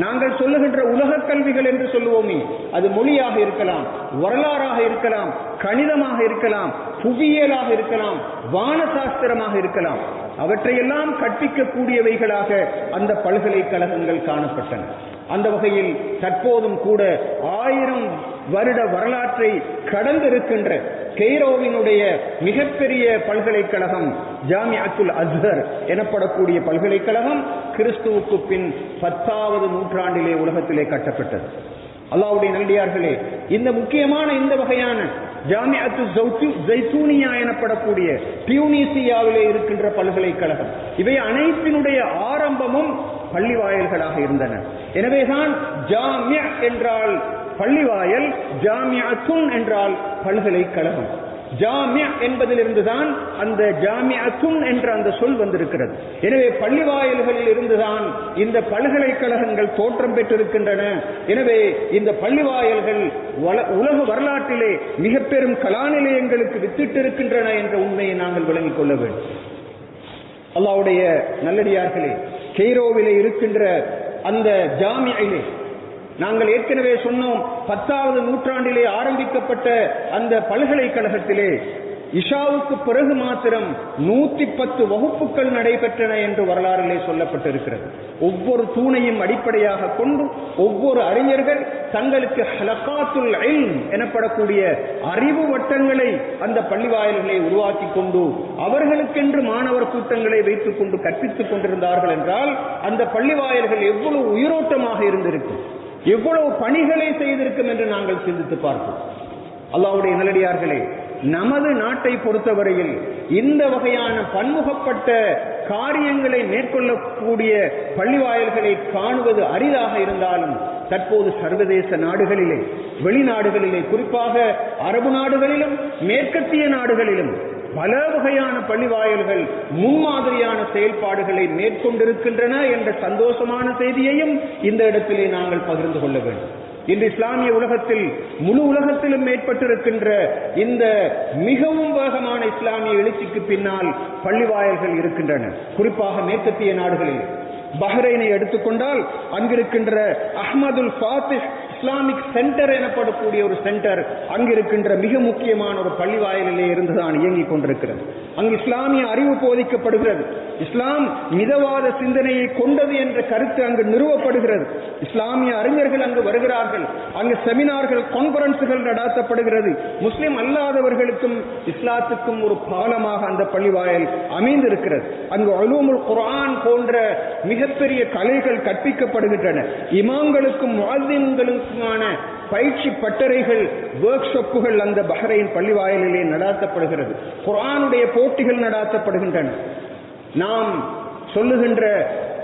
நாங்கள் சொல்லுகின்ற உலக கல்விகள் என்று சொல்லுவோமே, அது மொழியாக இருக்கலாம், வரலாறாக இருக்கலாம், கணிதமாக இருக்கலாம், புவியியலாக இருக்கலாம், வானசாஸ்திரமாக இருக்கலாம், அவற்றையெல்லாம் கற்பிக்கக்கூடியவைகளாக அந்த பல்கலைக்கழகங்கள் காணப்பட்டன. அந்த வகையில் தற்போதும் கூட 1000 வருட வரலாற்றை கடந்திருக்கின்ற கெய்ரோவினுடைய மிகப்பெரிய பல்கலைக்கழகம் ஜாமிஅத்துல் அஸ்ஹர் எனப்படக்கூடிய பல்கலைக்கழகம் கிறிஸ்துவுக்கு பின் 10வது நூற்றாண்டிலே உலகத்திலே கட்டப்பட்டது. அல்லாஹ்வுடைய நல்லடியார்களே, இந்த முக்கியமான இந்த வகையான ஜாமிஅத்து ஜைத்தூனியா எனப்படக்கூடிய டியூனிசியாவிலே இருக்கின்ற பல்கலைக்கழகம், இவை அனைத்தினுடைய ஆரம்பமும் பள்ளிவாயல்களாக இருந்தன. எனவேதான் ஜாமியா என்றால் பள்ளிவாயல், ஜாமிஅத்துன் என்றால் பல்கலைக்கழகம். ஜாமியா என்பதிலிருந்துதான் அந்த ஜாமிஅத்துன் என்ற அந்த சொல் வந்திருக்கிறது. எனவே பள்ளிவாயல்களில் இருந்துதான் இந்த பல்கலைக்கழகங்கள் தோற்றம் பெற்றிருக்கின்றன. எனவே இந்த பள்ளிவாயல்கள் உலக வரலாற்றிலே மிக பெரும் கலா நிலையங்களுக்கு வித்திட்டிருக்கின்றன என்ற உண்மையை நாங்கள் விளங்கிக் கொள்ள வேண்டும். அல்லாஹ்வுடைய நல்லடியார்களே, கெய்ரோவிலே இருக்கின்ற அந்த ஜாமியிலே நாங்கள் ஏற்கனவே சொன்னோம், 10வது நூற்றாண்டிலே ஆரம்பிக்கப்பட்ட அந்த பல்கலைக்கழகத்திலே இஷாவுக்கு பிறகு மாத்திரம் 110 வகுப்புகள் நடைபெற்றன என்று வரலாறிலே சொல்லப்பட்டிருக்கிறது. ஒவ்வொரு தூணையும் அடிப்படையாக கொண்டு ஒவ்வொரு அறிஞர்கள் தங்களுக்கு ஹலகாத்துல் இல்ம் எனப்படக்கூடிய அறிவு வட்டங்களை அந்த பள்ளிவாயல்களை உருவாக்கி கொண்டு அவர்களுக்கென்று மாணவர் கூட்டங்களை வைத்துக் கொண்டு கற்பித்துக் கொண்டிருந்தார்கள் என்றால் அந்த பள்ளிவாயல்கள் எவ்வளவு உயிரோட்டமாக இருந்திருக்கும், எவ்வளவு பணிகளை செய்திருக்கும் என்று நாங்கள் சிந்தித்து பார்ப்போம். அல்லாஹ்வுடைய நல்லடியார்களே, நமது நாட்டை பொறுத்தவரையில் இந்த வகையான பன்முகப்பட்ட காரியங்களை மேற்கொள்ளக்கூடிய பள்ளிவாயல்களை காணுவது அரிதாக இருந்தாலும் தற்போது சர்வதேச நாடுகளிலே, வெளிநாடுகளிலே, குறிப்பாக அரபு நாடுகளிலும் மேற்கத்திய நாடுகளிலும் பல வகையான பள்ளிவாயல்கள் முன்மாதிரியான செயல்பாடுகளை மேற்கொண்டிருக்கின்றன என்ற சந்தோஷமான செய்தியையும் இந்த இடத்திலே நாங்கள் பகிர்ந்து கொள்ள வேண்டும். இன்று இஸ்லாமிய உலகத்தில் முழு உலகத்திலும் ஏற்பட்டிருக்கின்ற இந்த மிகவும் வேகமான இஸ்லாமிய எழுச்சிக்கு பின்னால் பள்ளிவாயல்கள் இருக்கின்றன. குறிப்பாக மேற்கத்திய நாடுகளில் பஹ்ரைனை எடுத்துக்கொண்டால் அங்கிருக்கின்ற அஹ்மதுல் ஃபாத்திஹ் இஸ்லாமிக் சென்டர் எனப்படக்கூடிய ஒரு சென்டர் அங்கிருக்கின்ற மிக முக்கியமான ஒரு பள்ளிவாயலிலே இருந்துதான் இயங்கிக் கொண்டிருக்கிறது. அங்கு இஸ்லாமிய அறிவு போதிக்கப்படுகிறது. இஸ்லாம் மிதவாத சிந்தனையை கொண்டது என்ற கருத்து அங்கு நிறுவப்படுகிறது. இஸ்லாமிய அறிஞர்கள் அங்கு வருகிறார்கள். அங்கு செமினார்கள், கான்பரன்ஸுகள் நடத்தப்படுகிறது. முஸ்லிம் அல்லாதவர்களுக்கும் இஸ்லாத்துக்கும் ஒரு பாலமாக அந்த பள்ளிவாயல் அமைந்திருக்கிறது. அங்கு உலூமுல் குர்ஆன் போன்ற மிகப்பெரிய கலைகள் கற்பிக்கப்படுகின்றன. இமாம்களுக்கும் முஅஸ்ஸின்களுக்குமான பயிற்சி பட்டறைகள், ஒர்க் ஷாப்புகள் அந்த பஹ்ரைன் பள்ளிவாயலிலே நடாத்தப்படுகிறது. குர்ஆனுடைய போட்டிகள் நடாத்தப்படுகின்றன. நாம் சொல்லுகின்ற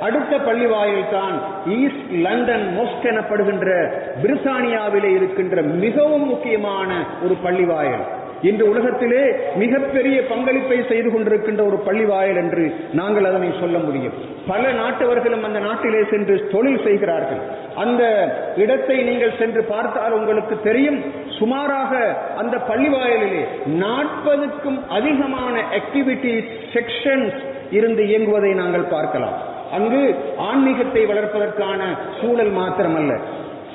அடுத்த பள்ளிவாயில் தான் ஈஸ்ட் லண்டன் மோஸ்க் எனப்படுகின்ற பிரித்தானியாவிலே இருக்கின்ற மிகவும் முக்கியமான ஒரு பள்ளிவாயல். இன்று உலகத்திலே மிகப்பெரிய பங்களிப்பை செய்து கொண்டிருக்கின்ற ஒரு பள்ளிவாயல் என்று நாங்கள் அதனை சொல்ல முடியும். பல நாட்டவர்களும் அந்த நாட்டிலே சென்று தொழில் செய்கிறார்கள். அந்த இடத்தை நீங்கள் சென்று பார்த்தால் உங்களுக்கு தெரியும், சுமாராக அந்த பள்ளிவாயலிலே 40க்கும் அதிகமான ஆக்டிவிட்டிஸ் செக்ஷன்ஸ் இருந்து இயங்குவதை நாங்கள் பார்க்கலாம். அங்கு ஆன்மீகத்தை வளர்ப்பதற்கான சூழல் மாத்திரமல்ல,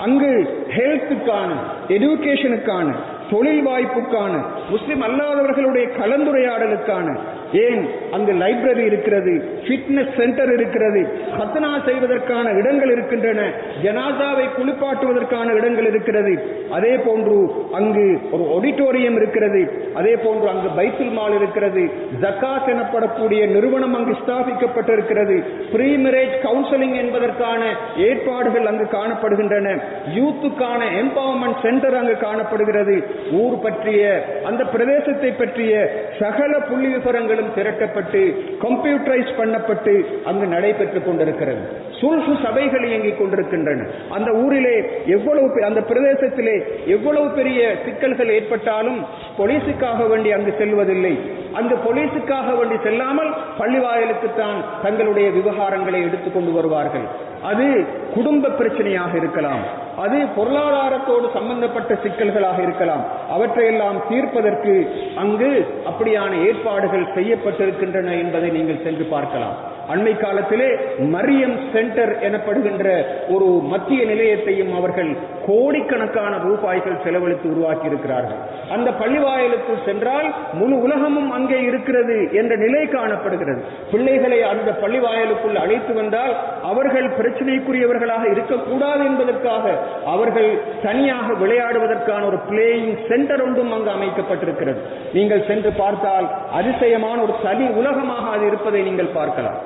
அங்கு ஹெல்த்துக்கான, எஜுகேஷனுக்கான, தொழில் வாய்ப்புக்கான, முஸ்லிம் அல்லாதவர்களுடைய கலந்துரையாடலுக்கான, ஏன் அங்கு லைப்ரரி இருக்கிறது, ஃபிட்னஸ் சென்டர் இருக்கிறது, ஹத்னா செய்வதற்கான இடங்கள் இருக்கின்றன, ஜனாசாவை குளிப்பாட்டுவதற்கான இடங்கள் இருக்கிறது. அதே போன்று அங்கு ஒரு ஆடிட்டோரியம் இருக்கிறது. அதே போன்று அங்கு பைத்துல் மால் இருக்கிறது. ஜகாத் எனப்படக்கூடிய நிறுவனம் அங்கு ஸ்தாபிக்கப்பட்டிருக்கிறது. ப்ரீ மேரேஜ் கவுன்சிலிங் என்பதற்கான ஏற்பாடுகள் அங்கு காணப்படுகின்றன. யூத்துக்கான எம்பவர்மெண்ட் சென்டர் அங்கு காணப்படுகிறது. ஊர் பற்றிய, அந்த பிரதேசத்தை பற்றிய சகல புள்ளி விவரங்களும் திரட்டப்பட்டு கம்ப்யூட்டரைஸ் பண்ணப்பட்டு அங்கு நடைபெற்றுக் கொண்டிருக்கிறது. சுல்ஹு சபைகள் இயங்கிக் கொண்டிருக்கின்றன. அந்த ஊரிலே எவ்வளவு, அந்த பிரதேசத்திலே எவ்வளவு பெரிய சிக்கல்கள் ஏற்பட்டாலும் போலீஸுக்காக வேண்டி அங்கு செல்வதில்லை. அந்த போலீஸுக்காக வேண்டி செல்லாமல் பள்ளிவாயலுக்குத்தான் தங்களுடைய விவகாரங்களை எடுத்துக் கொண்டு வருவார்கள். அது குடும்ப பிரச்சனையாக இருக்கலாம், அது பொருளாதாரத்தோடு சம்பந்தப்பட்ட சிக்கல்களாக இருக்கலாம். அவற்றையெல்லாம் தீர்ப்பதற்கு அங்கு அப்படியான ஏற்பாடுகள் செய்யப்பட்டிருக்கின்றன என்பதை நீங்கள் சென்று பார்க்கலாம். அண்மை காலத்திலே மரியம் சென்டர் எனப்படுகின்ற ஒரு மத்திய நிலையத்தையும் அவர்கள் கோடிக்கணக்கான ரூபாய்கள் செலவழித்து உருவாக்கி இருக்கிறார்கள். அந்த பள்ளிவாயலுக்கு சென்றால் முழு உலகமும் அங்கே இருக்கிறது என்ற நிலை காணப்படுகிறது. பிள்ளைகளை அந்த பள்ளிவாயலுக்குள் அழைத்து வந்தால் அவர்கள் பிரச்சனைக்குரியவர்களாக இருக்கக்கூடாது என்பதற்காக அவர்கள் தனியாக விளையாடுவதற்கான ஒரு பிளேயிங் சென்டர் ஒன்றும் அங்கு அமைக்கப்பட்டிருக்கிறது. நீங்கள் சென்று பார்த்தால் அதிசயமான ஒரு தனி உலகமாக அது இருப்பதை நீங்கள் பார்க்கலாம்.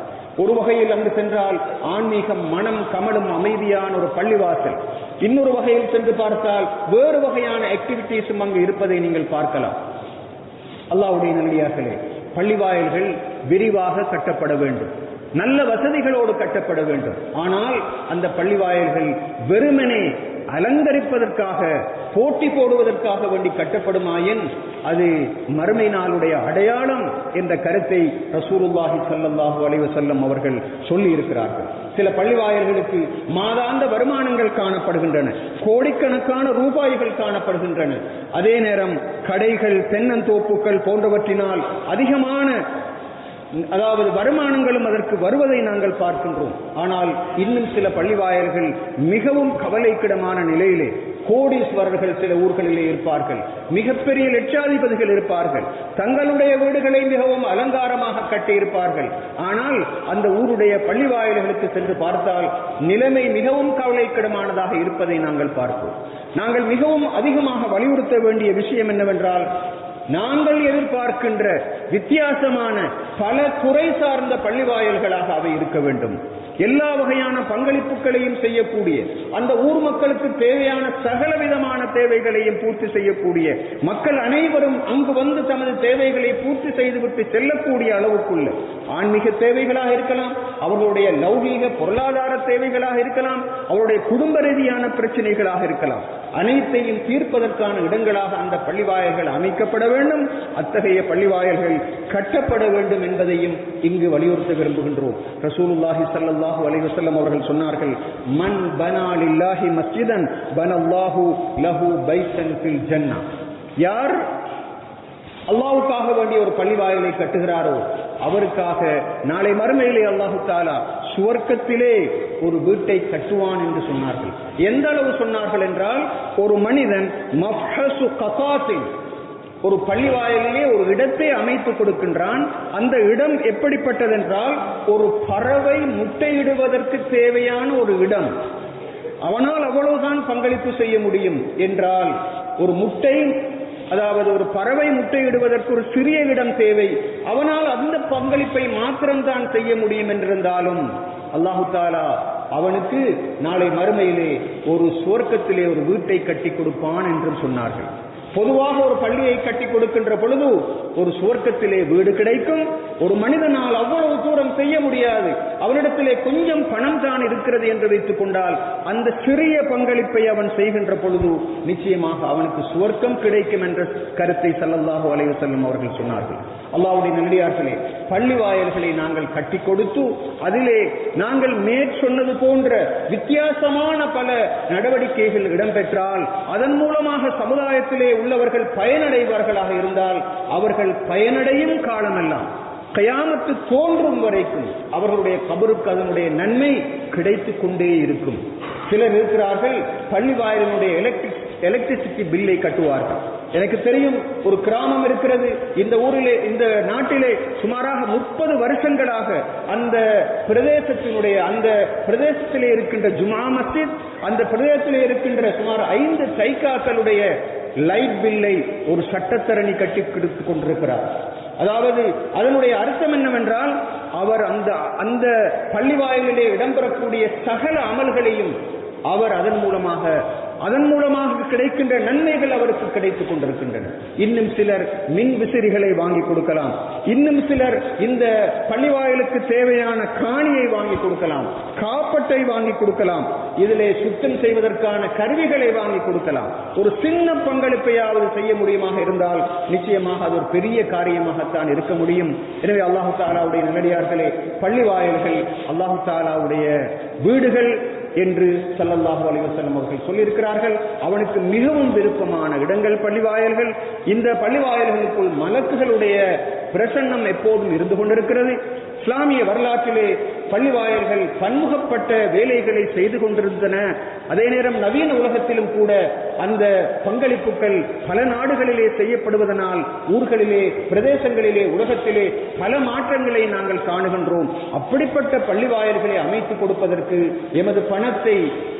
ஒரு வகையில் அங்கு சென்றால் ஆன்மீகம் மனம் கமலும் அமைதியான ஒரு பள்ளிவாசல். இன்னொரு வகையில் சென்று பார்த்தால் வேறு வகையான ஆக்டிவிட்டிஸும் அங்கு இருப்பதை நீங்கள் பார்க்கலாம். அல்லாஹ்வுடைய நல்லடியார்களே, பள்ளிவாயல்கள் விரிவாக கட்டப்பட வேண்டும், நல்ல வசதிகளோடு கட்டப்பட வேண்டும். ஆனால் அந்த பள்ளிவாயல்கள் வெறுமனே அலங்கரிப்பதற்காக, போட்டி போடுவதற்காக வேண்டி கட்டப்படுமாயின் அது மறுமை நாளுடைய அடையாளம் என்ற கருத்தை ரசூலுல்லாஹி ஸல்லல்லாஹு அலைஹி வஸல்லம் அவர்கள் சொல்லி இருக்கிறார்கள். சில பள்ளிவாயல்களுக்கு மாதாந்த வருமானங்கள் காணப்படுகின்றன, கோடிக்கணக்கான ரூபாய்கள் காணப்படுகின்றன. அதே நேரம் கடைகள், தென்னந்தோப்புகள் போன்றவற்றினால் அதிகமான, அதாவது வருமானங்களும் அதற்கு வருவதை நாங்கள் பார்க்கின்றோம். ஆனால் இன்னும் சில பள்ளிவாயல்கள் மிகவும் கவலைக்கிடமான நிலையிலே, கோடீஸ்வரர்கள் சில ஊர்களிலே இருப்பார்கள், மிகப்பெரிய லட்சாதிபதிகள் இருப்பார்கள், தங்களுடைய வீடுகளை மிகவும் அலங்காரமாக கட்டியிருப்பார்கள். ஆனால் அந்த ஊருடைய பள்ளிவாயல்களுக்கு சென்று பார்த்தால் நிலைமை மிகவும் கவலைக்கிடமானதாக இருப்பதை நாங்கள் பார்ப்போம். நாங்கள் மிகவும் அதிகமாக வலியுறுத்த வேண்டிய விஷயம் என்னவென்றால், நாங்கள் எதிர்பார்க்கின்ற வித்தியாசமான பல துறை சார்ந்த பள்ளிவாயல்களாக அவை இருக்க வேண்டும். எல்லா வகையான பங்களிப்புகளையும் செய்யக்கூடிய, அந்த ஊர் மக்களுக்கு தேவையான சகல விதமான தேவைகளையும் பூர்த்தி செய்யக்கூடிய, மக்கள் அனைவரும் அங்கு வந்து தமது தேவைகளை பூர்த்தி செய்துவிட்டு செல்லக்கூடிய அளவுக்குள்ள ஆன்மீக தேவைகளாக இருக்கலாம், அவர்களுடைய லௌகீக பொருளாதார தேவைகளாக இருக்கலாம், அவருடைய குடும்ப ரீதியான பிரச்சனைகளாக இருக்கலாம், அனைத்தையும் தீர்ப்பதற்கான இடங்களாக அந்த பள்ளிவாயல்கள் அமைக்கப்பட வேண்டும். அத்தகைய பள்ளிவாயல்கள் கட்டப்பட வேண்டும் என்பதையும் இங்கு வலியுறுத்த விரும்புகின்றோம். ரசூலுல்லாஹி ஸல்லல்லாஹு அலைஹி வஸல்லம் அவர்கள் சொன்னார்கள், மன் பனா லில்லாஹி மஸ்ஜிதன் பனல்லாஹு லஹு பைத்தன் ஃபில் ஜன்னah. யார் அல்லாஹ்வுக்காக வேண்டிய ஒரு பள்ளிவாயலை கட்டுகிறாரோ அவருக்காக நாளை மறுமையிலே அல்லாஹு தஆலா சுவர்க்கத்திலே ஒரு வீட்டை கட்டுவான் என்று சொன்னார்கள். எந்த அளவு சொன்னார்கள் என்றால், ஒரு மனிதன் மஃஹசு கஸாத்தின், ஒரு பள்ளிவாயலிலே ஒரு இடத்தை அமைத்து கொடுக்கின்றான். அந்த இடம் எப்படிப்பட்டதென்றால், ஒரு பறவை முட்டையிடுவதற்கு தேவையான ஒரு இடம். அவனால் அவ்வளவுதான் பங்களிப்பு செய்ய முடியும் என்றால், ஒரு முட்டை, அதாவது ஒரு பறவை முட்டையிடுவதற்கு ஒரு சிறிய இடம் தேவை, அவனால் அந்த பங்களிப்பை மாத்திரம்தான் செய்ய முடியும் என்றிருந்தாலும் அல்லாஹு தஆலா அவனுக்கு நாளை மறுமையிலே ஒரு சுவர்க்கத்திலே ஒரு வீட்டை கட்டி கொடுப்பான் என்றும் சொன்னார்கள். பொதுவாக ஒரு பள்ளியை கட்டி கொடுக்கின்ற பொழுது ஒரு சுவர்க்கத்திலே வீடு கிடைக்கும். ஒரு மனிதனால் அவ்வளவு தூரம் செய்ய முடியாது, அவனிடத்திலே கொஞ்சம் பணம் தான் இருக்கிறது என்று வைத்துக் கொண்டால் அந்த சிறிய பங்களிப்பை அவன் செய்கின்ற பொழுது நிச்சயமாக அவனுக்கு சுவர்க்கம் கிடைக்கும் என்ற கருத்தை ஸல்லல்லாஹு அலைஹி வஸல்லம் அவர்கள் சொன்னார்கள். அல்லாஹ்வுடைய நல்லடியார்களே, பள்ளி வாயில்களை நாங்கள் கட்டி கொடுத்து அதிலே நாங்கள் சொன்னது போன்ற வித்தியாசமான பல நடவடிக்கைகள் இடம்பெற்றால் அதன் மூலமாக சமுதாயத்திலே உள்ளவர்கள் பயனடைவார்களாக இருந்தால் அவர்கள் பயனடையும் காலமெல்லாம் கயாமத்து தோன்றும் வரைக்கும் அவர்களுடைய கபருக்கு அதனுடைய நன்மை கிடைத்துக் கொண்டே இருக்கும். சிலர் இருக்கிறார்கள், பள்ளி வாயிலினுடைய எலக்ட்ரிசிட்டி பில்லை கட்டுவார்கள். எனக்கு தெரியும், ஒரு கிராமம் இருக்கிறது இந்த ஊரிலே, இந்த நாட்டிலே சுமாராக 30 வருஷங்களாக அந்த பிரதேசத்திலே இருக்கின்ற ஜுமா மஸ்ஜித், அந்த பிரதேசத்திலே இருக்கின்ற சுமார் 5 சைக்காக்களுடைய லைட் பில்லை ஒரு சட்டத்தரணி கட்டி கொடுத்துக் கொண்டிருக்கிறார். அதாவது அதனுடைய அர்த்தம் என்னவென்றால், அவர் அந்த பள்ளி வாயிலே இடம்பெறக்கூடிய சகல அமல்களையும் அவர் அதன் மூலமாக கிடைக்கின்ற நன்மைகள் அவருக்கு கிடைத்துக் கொண்டிருக்கின்றன. இன்னும் சிலர் மின் விசிறிகளை வாங்கி கொடுக்கலாம், இன்னும் சிலர் இந்த பள்ளிவாயிலுக்கு தேவையான காணியை வாங்கி கொடுக்கலாம், காப்பட்டை வாங்கி கொடுக்கலாம், இதிலே சுத்தம் செய்வதற்கான கருவிகளை வாங்கி கொடுக்கலாம். ஒரு சின்ன பங்களிப்பையாவது செய்ய முடியுமாக இருந்தால் நிச்சயமாக அது ஒரு பெரிய காரியமாகத்தான் இருக்க முடியும். எனவே அல்லாஹு தஆலாவுடைய நல்லடியார்களே, பள்ளிவாயில்கள் அல்லாஹு தஆலாவுடைய வீடுகள் என்று ஸல்லல்லாஹு அலைஹி வஸல்லம் அவர்கள் சொல்லியிருக்கிறார்கள். அவனுக்கு மிகவும் விருப்பமான இடங்கள் பள்ளிவாயல்கள். இந்த பள்ளிவாயல்களுக்குள் மலக்குகளுடைய பிரசன்னம் எப்போதும் இருந்து கொண்டிருக்கிறது. இஸ்லாமிய வரலாற்றிலே பள்ளிவாயல்கள் பன்முகப்பட்ட வேலைகளை செய்து கொண்டிருந்தன. அதே நேரம் நவீன உலகத்திலும் கூட அந்த பங்களிப்புகள் பல நாடுகளிலே செய்யப்படுவதனால் ஊர்களிலே, பிரதேசங்களிலே, உலகத்திலே பல மாற்றங்களை நாங்கள் காணுகின்றோம். அப்படிப்பட்ட பள்ளிவாயல்களை அமைத்துக் கொடுப்பதற்கு எமது பணத்தை,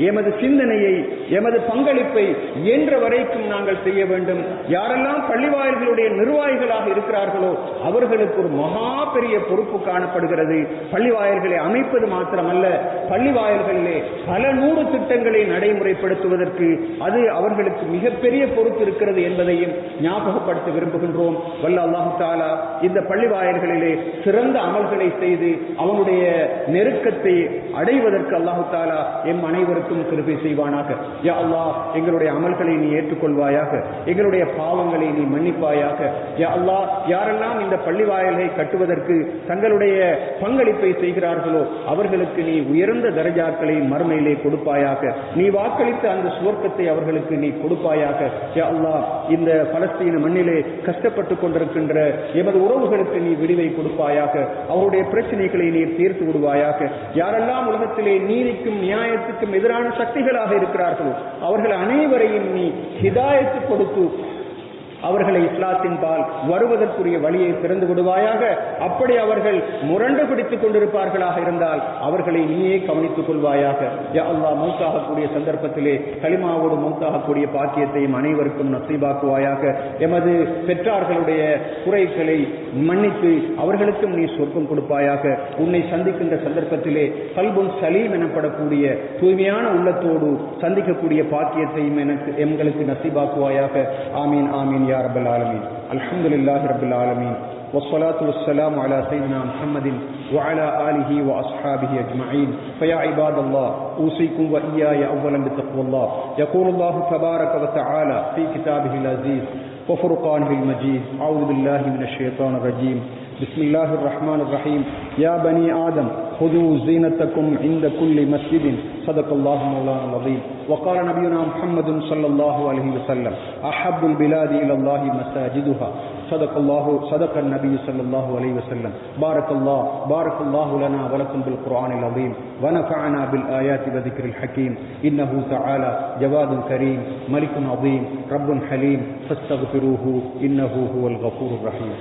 எமது சிந்தனையை, எமது பங்களிப்பை இயன்ற வரைக்கும் நாங்கள் செய்ய வேண்டும். யாரெல்லாம் பள்ளிவாயல்களுடைய நிர்வாகிகளாக இருக்கிறார்களோ அவர்களுக்கு ஒரு மகா பெரிய பொறுப்பு காணப்படுகிறது. பள்ளிவாயல்களை அமைப்பது மாத்திரமல்ல, பள்ளிவாயல்களிலே பல 100 திட்டங்களை நடைமுறைப்படுத்துவதற்கு அது அவர்களுக்கு மிகப்பெரிய பொறுப்பு இருக்கிறது என்பதையும் ஞாபகப்படுத்த விரும்புகின்றோம். வல்ல அல்லாஹு தஆலா இந்த பள்ளிவாயல்களிலே சிறந்த அமல்களை செய்து அவனுடைய நெருக்கத்தை அடைவதற்கு அல்லாஹு தஆலா எம் அனைவருக்கும் கிருபை செய்வானாக. யா அல்லாஹ், எங்களுடைய அமல்களை நீ ஏற்றுக்கொள்வாயாக, எங்களுடைய பாவங்களை நீ மன்னிப்பாயாக. யா அல்லாஹ், யாரெல்லாம் இந்த பள்ளிவாயல்களை கட்டுவதற்கு தங்களுடைய பங்களிப்பை செய்கிறார்களோ அவர்களுக்கு நீ உயர்ந்த தரஜாக்களை மறுமையிலே கொடுப்பாயாக. நீ வாக்களித்த அந்த சுவர்க்கத்தை அவர்களுக்கு நீ கொடுப்பாயாக. யா அல்லாஹ், இந்த பலஸ்தீன மண்ணிலே கஷ்டப்பட்டுக் கொண்டிருக்கின்ற எமது உறவுகளுக்கு நீ விடுவை கொடுப்பாயாக. அவருடைய பிரச்சனைகளை நீ தீர்த்து விடுவாயாக. யாரெல்லாம் உலகத்திலே நீதிக்கும் நியாயத்துக்கும் எதிரான சக்திகளாக இருக்கிறார்களோ அவர்கள் அனைவரையும் நீ ஹிதாயத்து கொடுத்து அவர்களை இஸ்லாத்தின் பால் வருவதற்குரிய வழியை திறந்து விடுவாயாக. அப்படி அவர்கள் முரண்டு பிடித்துக் கொண்டிருப்பார்களாக இருந்தால் அவர்களை நீயே கவனித்துக் கொள்வாயாக. யா அல்லாஹ், மௌத்தாகக்கூடிய சந்தர்ப்பத்திலே கலிமாவோடு மௌத்தாகக்கூடிய பாக்கியத்தையும் அனைவருக்கும் நசீபாக்குவாயாக. எமது பெற்றார்களுடைய குறைகளை மன்னித்து அவர்களுக்கும் நீ சொர்க்கம் கொடுப்பாயாக. உன்னை சந்திக்கின்ற சந்தர்ப்பத்திலே கல்புன் சலீம் எனப்படக்கூடிய தூய்மையான உள்ளத்தோடு சந்திக்கக்கூடிய பாக்கியத்தையும் எங்களுக்கு நசீபாக்குவாயாக. ஆமீன் ஆமீன் யா ரப்பல் ஆலமீன். அல்ஹம்துலில்லாஹி ரப்பில் ஆலமீன். والصلاة والسلام على سيدنا محمد وعلى آله وأصحابه أجمعين. فيا عباد الله، أوصيكم وإياي أولا بتقوى الله. يقول الله تبارك وتعالى في كتابه العزيز وفرقانه المجيد: أعوذ بالله من الشيطان الرجيم. بسم الله الرحمن الرحيم. يا بني آدم خذوا زينتكم عند كل مسجد. صدق الله مولانا العظيم. وقال نبينا محمد صلى الله عليه وسلم: أحب البلاد إلى الله مساجدها. صدق النبي صلى الله عليه وسلم. بارك الله لنا ولكم بالقرآن العظيم ونفعنا بالآيات وذكر الحكيم. إنه تعالى جواد كريم ملك عظيم رب حليم فاستغفروه إنه هو الغفور الرحيم.